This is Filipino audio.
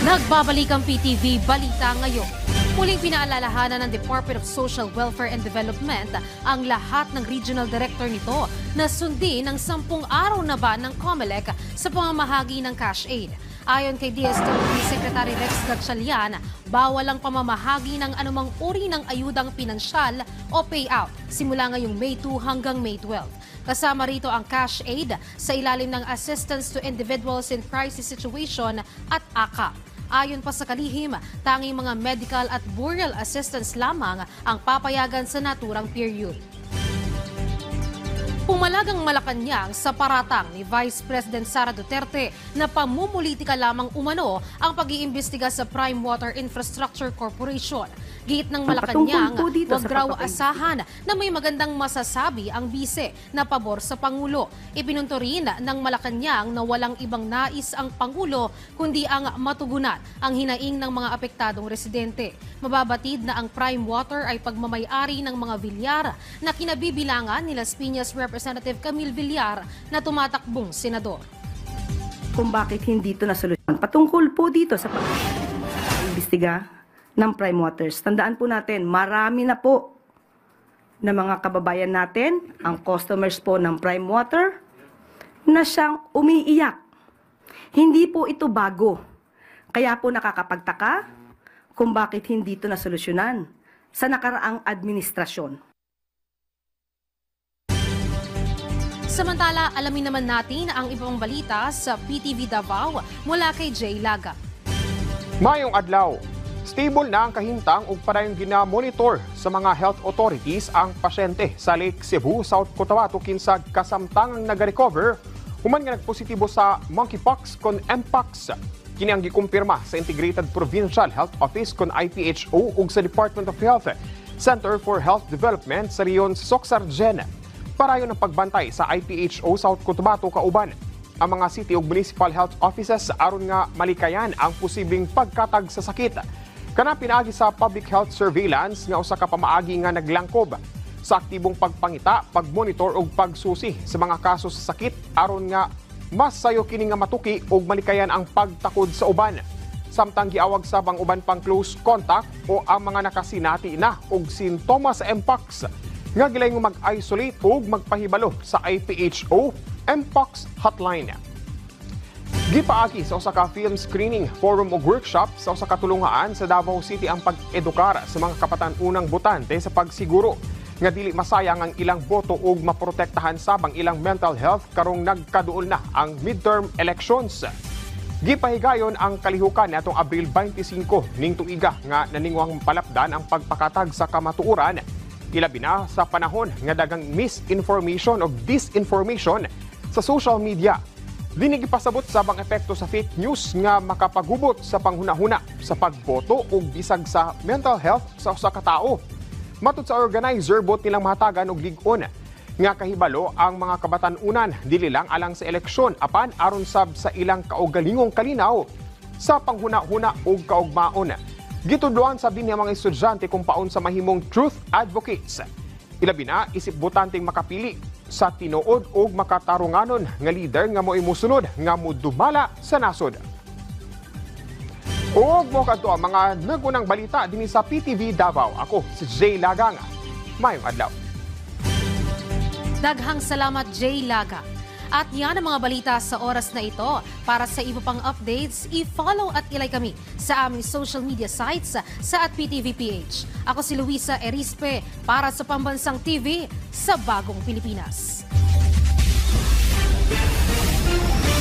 Nagbabalik ang PTV Balita ngayon. Muling pinaalalahanan ng Department of Social Welfare and Development ang lahat ng regional director nito na sundin ng 10 araw na ban ng COMELEC sa pamamahagi ng cash aid. Ayon kay DSWD Secretary Rex Gatchalian, bawal ang pamamahagi ng anumang uri ng ayudang pinansyal o payout simula ngayong May 2 hanggang May 12. Kasama rito ang cash aid sa ilalim ng Assistance to Individuals in Crisis Situation at ACAP. Ayon pa sa kalihim, tanging mga medical at burial assistance lamang ang papayagan sa naturang period. Pumalagang Malacanang sa paratang ni Vice President Sara Duterte na pamumulitika lamang umano ang pag-iimbestiga sa Prime Water Infrastructure Corporation. Git ng Malacanang, wag raw asahan na may magandang masasabi ang bise na pabor sa Pangulo. Ipinunto rin ng Malacanang na walang ibang nais ang Pangulo kundi ang matugunan ang hinaing ng mga apektadong residente. Mababatid na ang Prime Water ay pagmamayari ng mga Villar na kinabibilangan ni Las Piñas Representative Camille Villar na tumatakbong senador. Kung bakit hindi ito nasolusyon. Patungkol po dito sa pag-imbestiga ng Prime Waters. Tandaan po natin, marami na po na mga kababayan natin, ang customers po ng Prime Water, na siyang umiiyak. Hindi po ito bago. Kaya po nakakapagtaka kung bakit hindi ito nasolusyonan sa nakaraang administrasyon. Samantala, alamin naman natin ang ibang balita sa PTV Davao mula kay Jay Laga. Mayong adlaw, stable na ang kahintang ug padayong gina-monitor sa mga health authorities ang pasyente sa Lake Cebu, South Cotabato kinsag kasamtangang nag-recover human nga nagpositibo sa monkeypox kon mpox. Kini ang gikumpirma sa Integrated Provincial Health Office kon IPHO ug sa Department of Health Center for Health Development sa Riyon Soxargen. Parayon ang pagbantay sa IPHO South Cotabato kauban ang mga city ug municipal health offices aron nga malikayan ang posibleng pagkatag sa sakit. Kana pinaagi sa public health surveillance nga usa ka pamaagi nga naglangkob sa aktibong pagpangita, pagmonitor ug pagsusi sa mga kaso sa sakit aron nga mas sayo kini nga matuki ug malikayan ang pagtakod sa uban. Samtang giawag sabang uban pang close contact o ang mga nakasinati na og sintomas sa mpox nga gilayong mag-isolate ug magpahibalo sa IPHO mpox hotline. Gipaagi sa usa ka film screening forum ug workshop sa usa ka tulungaan sa Davao City ang pag-edukar sa mga kapatan-unang botante sa pagsiguro nga dili masayang ang ilang boto ug maprotektahan sabang ilang mental health karong nagkaduol na ang midterm elections. Gipahigayon ang kalihukan natong Abril 25 ning tuiga nga naningwang palapdan ang pagpakatag sa kamatuoran ilabi na sa panahon nga daghang misinformation o disinformation sa social media. Dinig ipasabot sabang epekto sa fake news nga makapagubot sa panghunahuna sa pagboto o bisag sa mental health sa usa ka tawo. Matud sa organizer, bot nilang mahatagan og lig-on nga kahibalo ang mga kabatan-unan dili lang alang sa eleksyon apan aron sab sa ilang kaugalingong kalinaw sa panghuna-huna ug kaugmaon. Gitudloan sa din mga estudyante kung paun sa mahimong truth advocates. Ilabi na isip botanteng makapili sa tinuod o makatarunganon nga leader nga mo'y musunod nga mudumala sa nasod. Og mo kadto ang mga nagunang balita dinhi sa PTV Davao. Ako si Jay Laga. Mayong adlaw. Daghang salamat Jay Laga. At yan ang mga balita sa oras na ito. Para sa iba pang updates, i-follow at ilike kami sa aming social media sites sa @PTVPH. Ako si Luisa Erispe para sa Pambansang TV sa Bagong Pilipinas.